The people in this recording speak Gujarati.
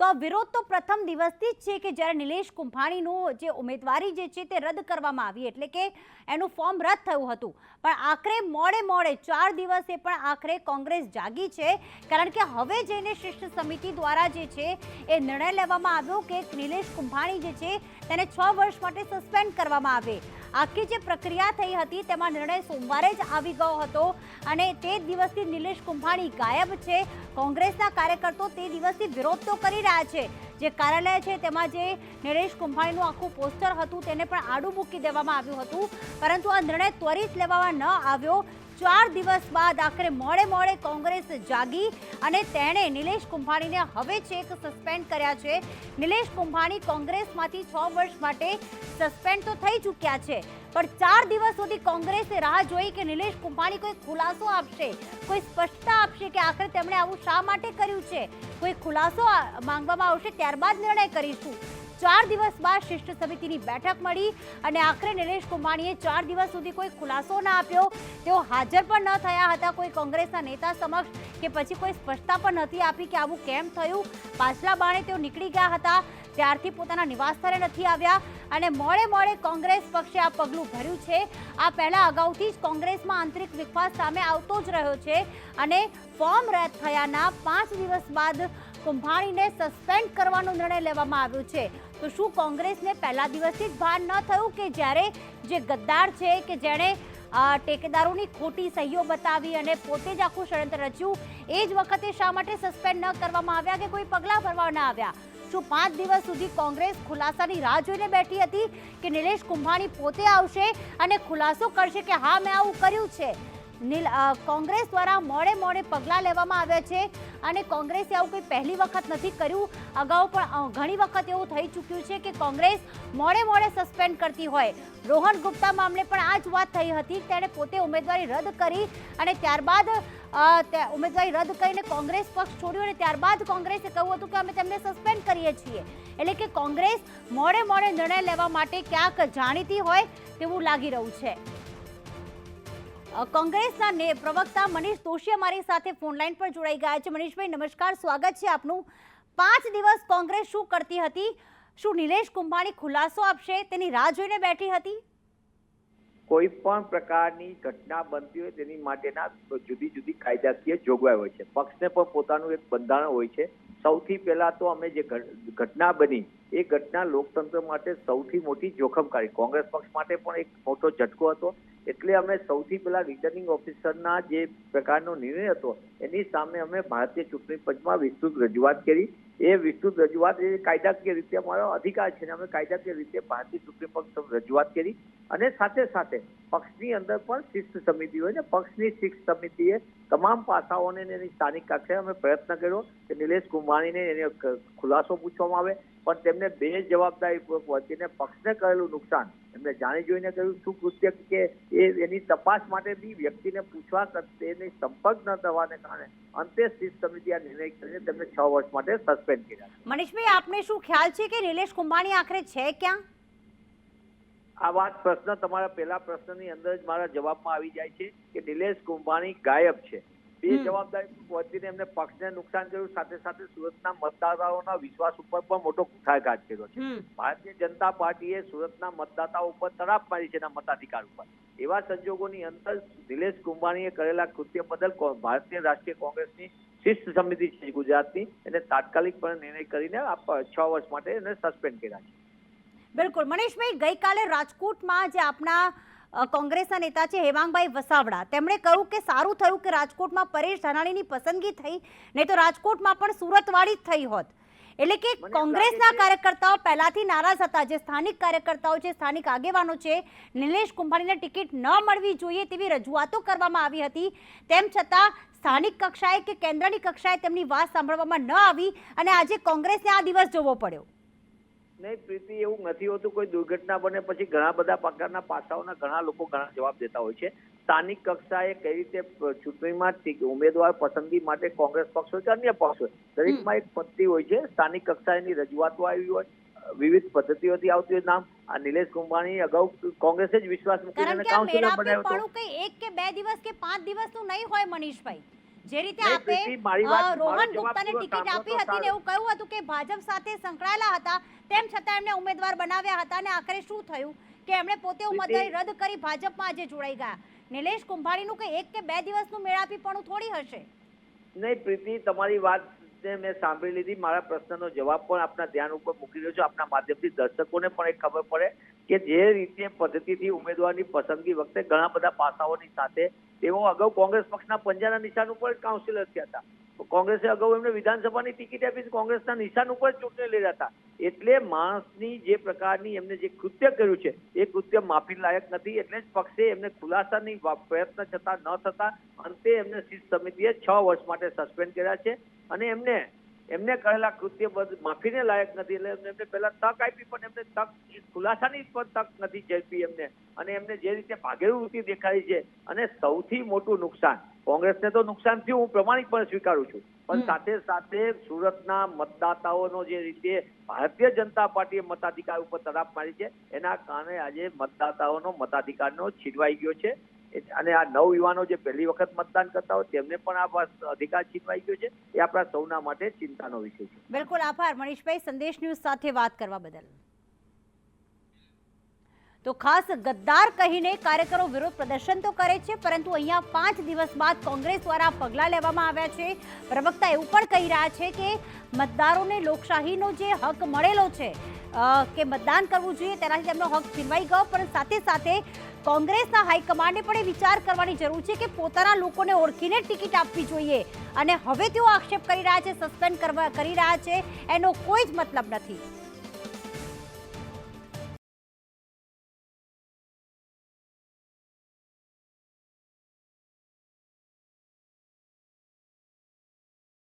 તો આ વિરોધ તો પ્રથમ દિવસથી જ છે કે જ્યારે નિલેશ કુંભાણીનું જે ઉમેદવારી જે છે તે રદ કરવામાં આવી, એટલે કે એનું ફોર્મ રદ થયું હતું. પણ આખરે મોડે 4 દિવસે પણ આખરે કોંગ્રેસ જાગી છે, કારણ કે હવે જઈને શિષ્ટ સમિતિ દ્વારા જે છે એ નિર્ણય લેવામાં આવ્યો કે નિલેશ કુંભાણી જે છે તેને 6 વર્ષ માટે સસ્પેન્ડ કરવામાં આવે. આખી જે પ્રક્રિયા થઈ હતી તેમાં નિર્ણય સોમવારે જ આવી ગયો હતો અને તે દિવસથી નિલેશ કુંભાણી ગાયબ છે. કોંગ્રેસના કાર્યકર્તાઓ તે દિવસથી વિરોધ તો કરી રહ્યા છે. જે કાર્યાલય છે તેમાં જે નિલેશ કુંભાણીનું આખું પોસ્ટર હતું તેને પણ આડું મૂકી દેવામાં આવ્યું હતું, પરંતુ આ નિર્ણય ત્વરિત લેવામાં ન આવ્યો. 4 દિવસ બાદ આખરે મોડે કોંગ્રેસ જાગી અને તેણે નિલેશ કુંભાણીને હવે છેક સસ્પેન્ડ કર્યા છે. નિલેશ કુંભાણી કોંગ્રેસમાંથી 6 વર્ષ માટે સસ્પેન્ડ તો થઈ ચૂક્યા છે, પણ 4 દિવસ સુધી કોંગ્રેસે રાહ જોઈ કે નિલેશ કુંભાણી કોઈ ખુલાસો આપશે, કોઈ સ્પષ્ટતા આપશે કે આખરે તેમણે આવું શા માટે કર્યું છે. કોઈ ખુલાસો માંગવામાં આવશે ત્યારબાદ નિર્ણય કરીશું. 4 દિવસ બાદ શિષ્ટ સમિતિની બેઠક મળી અને આખરે નિલેશ કુંભાણીએ 4 દિવસ સુધી કોઈ ખુલાસો ના આપ્યો. તેઓ હાજર પણ ન થયા હતા કોઈ કોંગ્રેસના નેતા સમક્ષ, કે પછી કોઈ સ્પષ્ટતા પણ નથી આપી કે આવું કેમ થયું. પાછલા બાણે તેઓ નીકળી ગયા હતા, ત્યારથી પોતાના નિવાસ સ્થળે નથી આવ્યા અને મોડે કોંગ્રેસ પક્ષે આ પગલું ભર્યું છે. આ પહેલા અગાઉથી જ કોંગ્રેસમાં આંતરિક વિખવાદ સામે આવતો જ રહ્યો છે અને ફોર્મ રદ થયાના 5 દિવસ બાદ કુંભાણીને સસ્પેન્ડ કરવાનો નિર્ણય લેવામાં આવ્યો છે. તો શું કોંગ્રેસને પહેલા દિવસથી જ ભાન ન થયું કે જ્યારે જે ગદ્દાર છે કે જેણે ટેકેદારોની ખોટી સહીઓ બતાવી અને પોતે જ આખું ષડયંત્ર રચ્યું, એ જ વખતે શા માટે સસ્પેન્ડ ન કરવામાં આવ્યા કે કોઈ પગલાં ભરવા ન આવ્યા? શું 5 દિવસ સુધી કોંગ્રેસ ખુલાસાની રાહ જોઈને બેઠી હતી કે નિલેશ કુંભાણી પોતે આવશે અને ખુલાસો કરશે કે હા મેં આવું કર્યું છે? કોંગ્રેસ દ્વારા મોડે પગલાં લેવામાં આવ્યા છે અને કોંગ્રેસે આવું કોઈ પહેલી વખત નથી કર્યું. અગાઉ પણ ઘણી વખત એવું થઈ ચૂક્યું છે કે કોંગ્રેસ મોડે સસ્પેન્ડ કરતી હોય. રોહન ગુપ્તા મામલે પણ આ જ વાત થઈ હતી. તેણે પોતે ઉમેદવારી રદ કરી અને ત્યારબાદ ઉમેદવારી રદ કરીને કોંગ્રેસ પક્ષ છોડ્યો અને ત્યારબાદ કોંગ્રેસે કહ્યું હતું કે અમે તેમને સસ્પેન્ડ કરીએ છીએ. એટલે કે કોંગ્રેસ મોડે નિર્ણય લેવા માટે ક્યાંક જાણીતી હોય તેવું લાગી રહ્યું છે. કોંગ્રેસના પ્રવક્તા મનીષ દોશી અમારી સાથે ફોનલાઈન પર જોડાઈ ગયા છે. મનીષભાઈ નમસ્કાર, સ્વાગત છે આપનું. 5 દિવસ કોંગ્રેસ શું કરતી હતી? શું નિલેશ કુંભાણી ખુલાસો આપશે તેની રાહ જોઈને બેઠી હતી? કોઈ પણ પ્રકારની ઘટના બનતી હોય તેની માટેના જુદી કાયદાકીય જોગવાઈ હોય છે. પક્ષને પણ પોતાનું એક બંધારણ હોય છે. સૌથી પહેલા તો અમે જે ઘટના બની એ ઘટના લોકતંત્ર માટે સૌથી મોટી જોખમકારી, કોંગ્રેસ પક્ષ માટે પણ એક મોટો ઝટકો હતો. એટલે અમે સૌથી પહેલા રિટર્નિંગ ઓફિસરના જે પ્રકારનો નિર્ણય હતો એની સામે અમે ભારતીય ચૂંટણી પંચમાં વિસ્તૃત રજૂઆત કરી. એ વિસ્તૃત રજૂઆત એ કાયદાકીય રીતે અમારો અધિકાર છે ને અમે કાયદાકીય રીતે ભારતીય ચૂંટણી પંચ રજૂઆત કરી અને સાથે પક્ષની અંદર પણ શિસ્ત સમિતિ હોય ને, પક્ષની શિસ્ત સમિતિએ તમામ પાસાઓને એની સ્થાનિક કક્ષાએ અમે પ્રયત્ન કર્યો કે નિલેશ કુંભાણીને એને ખુલાસો પૂછવામાં આવે, પણ તેમને બે જવાબદારી પહોંચીને પક્ષને કરેલું નુકસાન એમને જાણી જોઈને કર્યું. શું કૃત્ય કે એની તપાસ માટે બી વ્યક્તિને પૂછવા તેની સંપર્ક ન થવાને કારણે અંતે શિસ્ત સમિતિ આ નિર્ણય કરીને તેમને 6 વર્ષ માટે સસ્પેન્ડ કર્યા. મનીષભાઈ, આપને શું ખ્યાલ છે કે નિલેશ કુંભાણી આખરે છે ક્યાં? આ વાત પ્રશ્ન તમારા પહેલા પ્રશ્નની અંદર જ મારા જવાબમાં આવી જાય છે કે નિલેશ કુંભાણી ગાયબ છે. બે જવાબદારી પહોંચીને એમને પક્ષને નુકસાન કર્યું, સાથે સુરતના મતદાતાઓના વિશ્વાસ ઉપર પણ મોટો કુઠાઘાત કર્યો છે. ભારતીય જનતા પાર્ટીએ સુરતના મતદાતાઓ ઉપર તરાપ મારી છે એના મતાધિકાર ઉપર. એવા સંજોગોની અંદર નિલેશ કુંભાણીએ કરેલા કૃત્ય બદલ ભારતીય રાષ્ટ્રીય કોંગ્રેસની શિસ્ત સમિતિ છે ગુજરાતની એને તાત્કાલિકપણે નિર્ણય કરીને 6 વર્ષ માટે એને સસ્પેન્ડ કર્યા છે. બિલકુલ. મનીષભાઈ, ગઈકાલે રાજકોટમાં જે આપના કોંગ્રેસના નેતા છે હેમાંગભાઈ વસાવડા, તેમણે કહ્યું કે સારું થયું કે રાજકોટમાં પરેશ ધાનાણીની પસંદગી થઈ, નહીં તો રાજકોટમાં પણ સુરતવાળી જ થઈ હોત. એટલે કે કોંગ્રેસના કાર્યકર્તાઓ પહેલાથી નારાજ હતા. જે સ્થાનિક કાર્યકર્તાઓ છે, સ્થાનિક આગેવાનો છે, નિલેશ કુંભાણીને ટિકિટ ન મળવી જોઈએ તેવી રજૂઆતો કરવામાં આવી હતી. તેમ છતાં સ્થાનિક કક્ષાએ કે કેન્દ્રની કક્ષાએ તેમની વાત સાંભળવામાં ન આવી અને આજે કોંગ્રેસને આ દિવસ જોવો પડ્યો. નહીં પ્રીતિ, એવું નથી હોતું. કોઈ દુર્ઘટના બને પછી ઘણા બધા પ્રકારના પાસાઓના ઘણા લોકો ઘણા જવાબ દેતા હોય છે. સ્થાનિક કક્ષાએ કઈ રીતે ચૂંટણીમાં ઉમેદવાર પસંદગી માટે કોંગ્રેસ પક્ષ હોય કે અન્ય પક્ષ હોય, દરેકમાં એક પદ્ધતિ હોય છે. સ્થાનિક કક્ષાએની રજૂઆતો આવી હોય, વિવિધ પદ્ધતિઓથી આવતી હોય. નામ આ નિલેશ કુંભાણી અગાઉ કોંગ્રેસે જ વિશ્વાસ મૂકીને કાઉન્સિલર બનાવ્યો હતો. કઈ 1 કે 2 દિવસ કે 5 દિવસનું નહીં હોય મનીષભાઈ. જે રીતે નહીં, આપે પ્રીતિ, મારી વાત- મારો રોહન જવાબ ગુપ્તાને પૂરો ટિકિટ સાંભળો આપી તો હતી ને એવું કહ્યું હતું કે ભાજપ સાથે સંકળાયેલા હતા, તેમ છતાં એમને ઉમેદવાર બનાવ્યા હતા અને આખરે શું થયું કે એમણે પોતે ઉમેદવારી રદ કરી ભાજપમાં આજે જોડાઈ ગયા. નિલેશ કુંભાણીનું કે 1 કે 2 દિવસનું મેળાપીપણું થોડી હશે. નહીં પ્રીતિ, તમારી વાત મેં સાંભળી લીધી. મારા પ્રશ્નનો જવાબ પણ આપના ધ્યાન ઉપર મૂકી રહ્યો છું. આપના માધ્યમથી દર્શકોને પણ એક ખબર પડે કે જે રીતે પદ્ધતિથી ઉમેદવારની પસંદગી વખતે ઘણા બધા પાસાઓની સાથે તેઓ અગાઉ કોંગ્રેસ પક્ષના પંજાના નિશાન ઉપર કાઉન્સિલર થયા હતા. કોંગ્રેસે અગાઉ એમને વિધાનસભાની ટિકિટ આપી, કોંગ્રેસના નિશાન ઉપર ચૂંટણી લઈ રહ્યા હતા. એટલે માણસની જે પ્રકારની એમને જે કૃત્ય કર્યું છે એ કૃત્ય માફી લાયક નથી. એટલે જ પક્ષે એમને ખુલાસાની પ્રયત્ન છતાં ન થતા અંતે એમને શિસ્ત સમિતિએ 6 વર્ષ માટે સસ્પેન્ડ કર્યા છે અને એમને કરેલા કૃત્ય માફીને લાયક નથી. એટલે એમને પહેલા તક આપી પણ એમને તક ખુલાસાની પણ તક નથી ઝડપી એમને, અને એમને જે રીતે ભાગેડુ વૃત્તિ દેખાડી છે. અને સૌથી મોટું નુકસાન કોંગ્રેસને તો નુકસાન થયું, હું પ્રમાણિકપણે સ્વીકારું છું, પણ સાથે સાથે સુરતના મતદાતાઓનો જે રીતે ભારતીય જનતા પાર્ટીએ મતાધિકાર ઉપર તરાપ મારી છે એના કારણે આજે મતદાતાઓનો મતાધિકારનો છીનવાઈ ગયો છે. અને આ નવ યુવાનો જે પહેલી વખત મતદાન કરતા હોય તેમને પણ આ અધિકાર છીનવાઈ ગયો છે. એ આપણા સૌના માટે ચિંતાનો વિષય છે. બિલકુલ, આભાર મનીષભાઈ સંદેશ ન્યૂઝ સાથે વાત કરવા બદલ. તો ખાસ ગદ્દાર કહીને કાર્યકરો વિરોધ પ્રદર્શન તો કરે છે, પરંતુ અહીંયા 5 દિવસ બાદ કોંગ્રેસ દ્વારા પગલાં લેવામાં આવ્યા છે. પ્રવક્તા એવું પણ કહી રહ્યા છે કે મતદારોને લોકશાહીનો જે હક મળેલો છે કે મતદાન કરવું જોઈએ તેનાથી તેમનો હક છીનવાઈ ગયો, પણ સાથે સાથે કોંગ્રેસના હાઈકમાન્ડે પણ એ વિચાર કરવાની જરૂર છે કે પોતાના લોકોને ઓળખીને ટિકિટ આપવી જોઈએ. અને હવે તેઓ આક્ષેપ કરી રહ્યા છે, સસ્પેન્ડ કરી રહ્યા છે, એનો કોઈ જ મતલબ નથી.